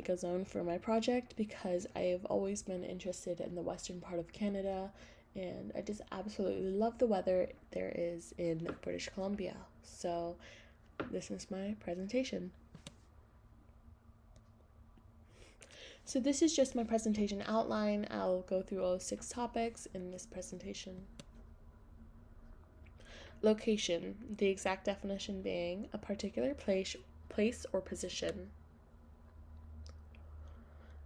ecozone for my project because I have always been interested in the western part of Canada, and I just absolutely love the weather there is in British Columbia. So this is my presentation. So this is just my presentation outline. I'll go through all 6 topics in this presentation. Location, the exact definition being a particular place or position.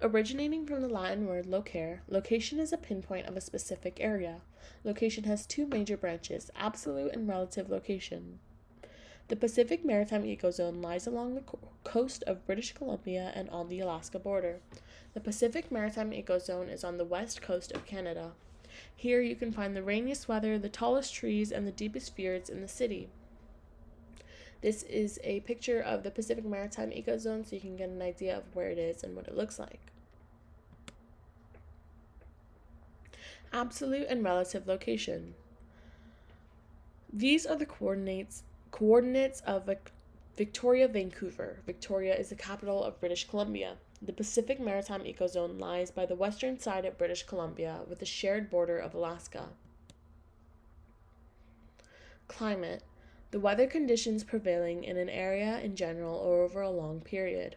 Originating from the Latin word locare, location is a pinpoint of a specific area. Location has 2 major branches, absolute and relative location. The Pacific Maritime Ecozone lies along the coast of British Columbia and on the Alaska border. The Pacific Maritime Ecozone is on the west coast of Canada. Here you can find the rainiest weather, the tallest trees, and the deepest fjords in the city. This is a picture of the Pacific Maritime Ecozone so you can get an idea of where it is and what it looks like. Absolute and relative location. These are the coordinates of Victoria, Vancouver. Victoria is the capital of British Columbia. The Pacific Maritime Ecozone lies by the western side of British Columbia with the shared border of Alaska. Climate. The weather conditions prevailing in an area in general or over a long period.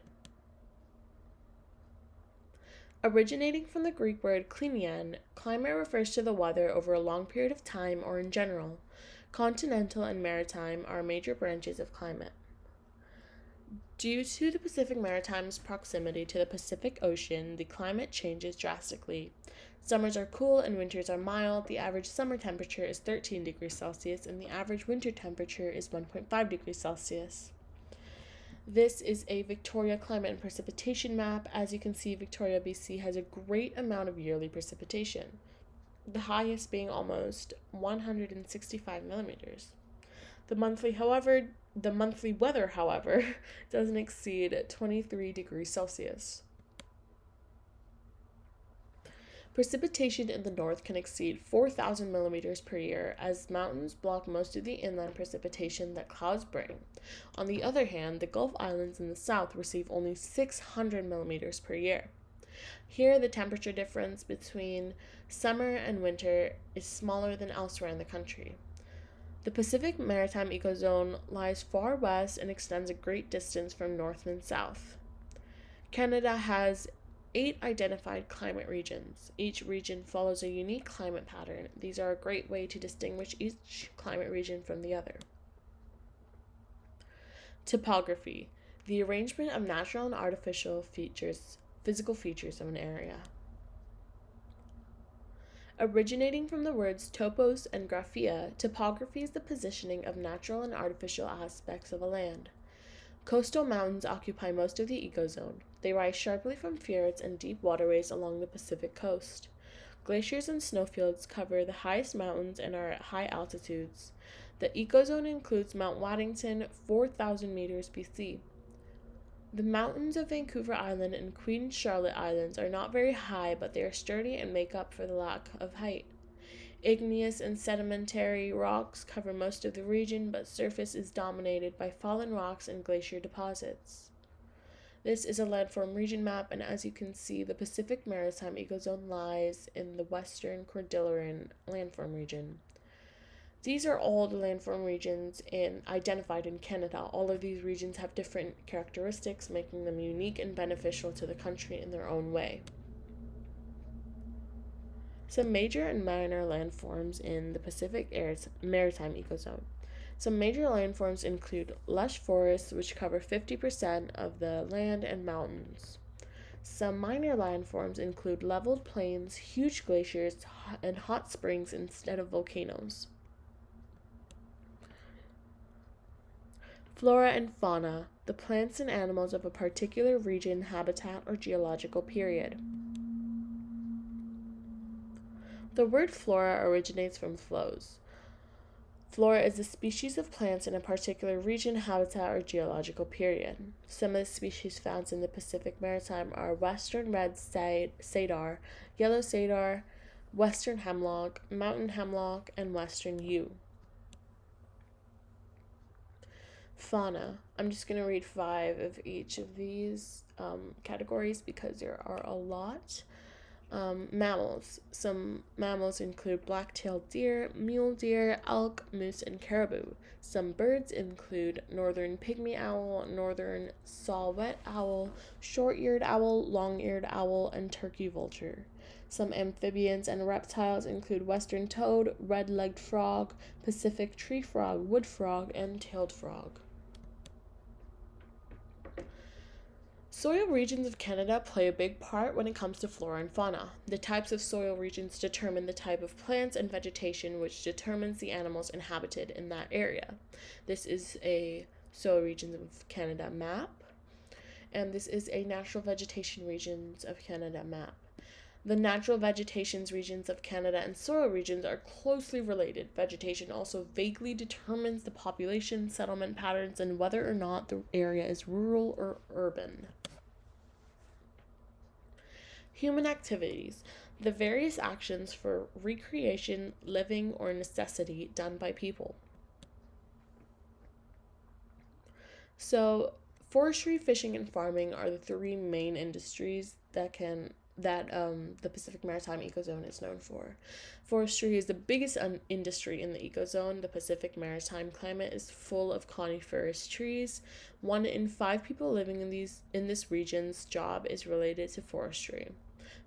Originating from the Greek word klinian, climate refers to the weather over a long period of time or in general. Continental and maritime are major branches of climate. Due to the Pacific Maritime's proximity to the Pacific Ocean, the climate changes drastically. Summers are cool and winters are mild. The average summer temperature is 13 degrees Celsius and the average winter temperature is 1.5 degrees Celsius. This is a Victoria climate and precipitation map. As you can see, Victoria, BC has a great amount of yearly precipitation, the highest being almost 165 millimeters. The monthly weather, however, doesn't exceed 23 degrees Celsius. Precipitation in the north can exceed 4,000 millimeters per year, as mountains block most of the inland precipitation that clouds bring. On the other hand, the Gulf Islands in the south receive only 600 millimeters per year. Here, the temperature difference between summer and winter is smaller than elsewhere in the country. The Pacific Maritime Ecozone lies far west and extends a great distance from north and south. Canada has 8 identified climate regions. Each region follows a unique climate pattern. These are a great way to distinguish each climate region from the other. Topography, the arrangement of natural and artificial physical features of an area. Originating from the words topos and graphia, topography is the positioning of natural and artificial aspects of a land. Coastal mountains occupy most of the ecozone. They rise sharply from fjords and deep waterways along the Pacific coast. Glaciers and snowfields cover the highest mountains and are at high altitudes. The ecozone includes Mount Waddington, 4,000 meters BC. The mountains of Vancouver Island and Queen Charlotte Islands are not very high, but they are sturdy and make up for the lack of height. Igneous and sedimentary rocks cover most of the region, but surface is dominated by fallen rocks and glacier deposits. This is a landform region map, and as you can see, the Pacific Maritime Ecozone lies in the Western Cordilleran landform region. These are all the landform regions identified in Canada. All of these regions have different characteristics, making them unique and beneficial to the country in their own way. Some major and minor landforms in the Pacific Maritime Ecozone. Some major landforms include lush forests, which cover 50% of the land and mountains. Some minor landforms include leveled plains, huge glaciers, and hot springs instead of volcanoes. Flora and fauna, the plants and animals of a particular region, habitat, or geological period. The word flora originates from flows. Flora is a species of plants in a particular region, habitat, or geological period. Some of the species found in the Pacific Maritime are western red cedar, yellow cedar, western hemlock, mountain hemlock, and western yew. Fauna. I'm just going to read 5 of each of these categories because there are a lot. Mammals. Some mammals include black-tailed deer, mule deer, elk, moose, and caribou. Some birds include northern pygmy owl, northern saw-whet owl, short-eared owl, long-eared owl, and turkey vulture. Some amphibians and reptiles include western toad, red-legged frog, Pacific tree frog, wood frog, and tailed frog. Soil regions of Canada play a big part when it comes to flora and fauna. The types of soil regions determine the type of plants and vegetation, which determines the animals inhabited in that area. This is a soil regions of Canada map, and this is a natural vegetation regions of Canada map. The natural vegetations regions of Canada and soil regions are closely related. Vegetation also vaguely determines the population, settlement patterns, and whether or not the area is rural or urban. Human activities. The various actions for recreation, living, or necessity done by people. So, forestry, fishing, and farming are the 3 main industries that the Pacific Maritime ecozone is known for. Forestry is the biggest industry in the ecozone. The Pacific Maritime climate is full of coniferous trees. 1 in 5 people living in this region's job is related to forestry.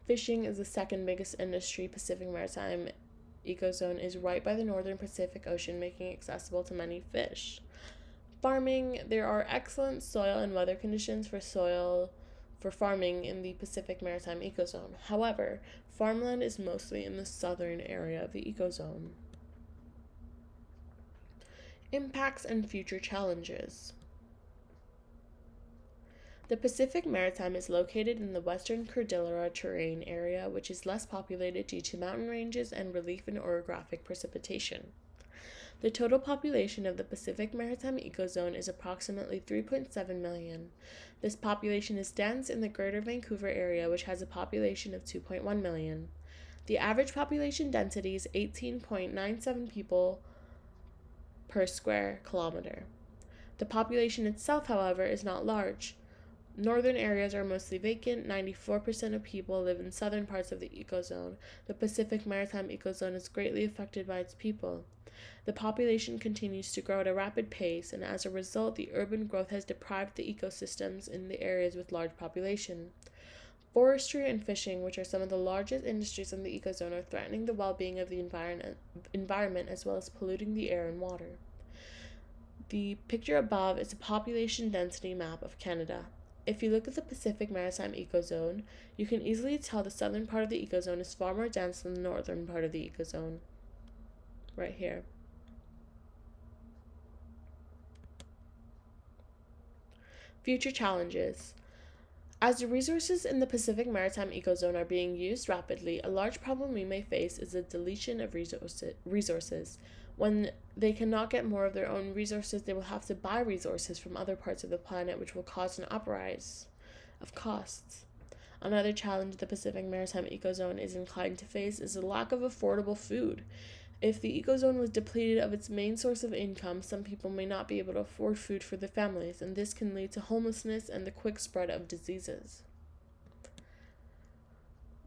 Fishing is the second biggest industry. Pacific Maritime ecozone is right by the northern Pacific Ocean, making it accessible to many fish. Farming, there are excellent soil and weather conditions for farming in the Pacific Maritime ecozone. However, farmland is mostly in the southern area of the ecozone. Impacts and future challenges. The Pacific Maritime is located in the Western Cordillera terrain area, which is less populated due to mountain ranges and relief and orographic precipitation. The total population of the Pacific Maritime ecozone is approximately 3.7 million. This population is dense in the Greater Vancouver area, which has a population of 2.1 million. The average population density is 18.97 people per square kilometer. The population itself, however, is not large. Northern areas are mostly vacant. 94% of people live in southern parts of the ecozone. The Pacific Maritime ecozone is greatly affected by its people. The population continues to grow at a rapid pace, and as a result, the urban growth has deprived the ecosystems in the areas with large population. Forestry and fishing, which are some of the largest industries in the ecozone, are threatening the well-being of the environment as well as polluting the air and water. The picture above is a population density map of Canada. If you look at the Pacific Maritime ecozone, you can easily tell the southern part of the ecozone is far more dense than the northern part of the ecozone. Right here. Future challenges. As the resources in the Pacific Maritime ecozone are being used rapidly, a large problem we may face is the deletion of resources. When they cannot get more of their own resources, they will have to buy resources from other parts of the planet, which will cause an uprise of costs. Another challenge the Pacific Maritime ecozone is inclined to face is the lack of affordable food. If the ecozone was depleted of its main source of income, some people may not be able to afford food for their families, and this can lead to homelessness and the quick spread of diseases.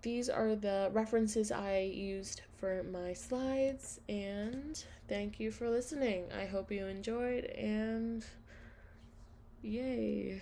These are the references I used for my slides, and thank you for listening. I hope you enjoyed, and yay!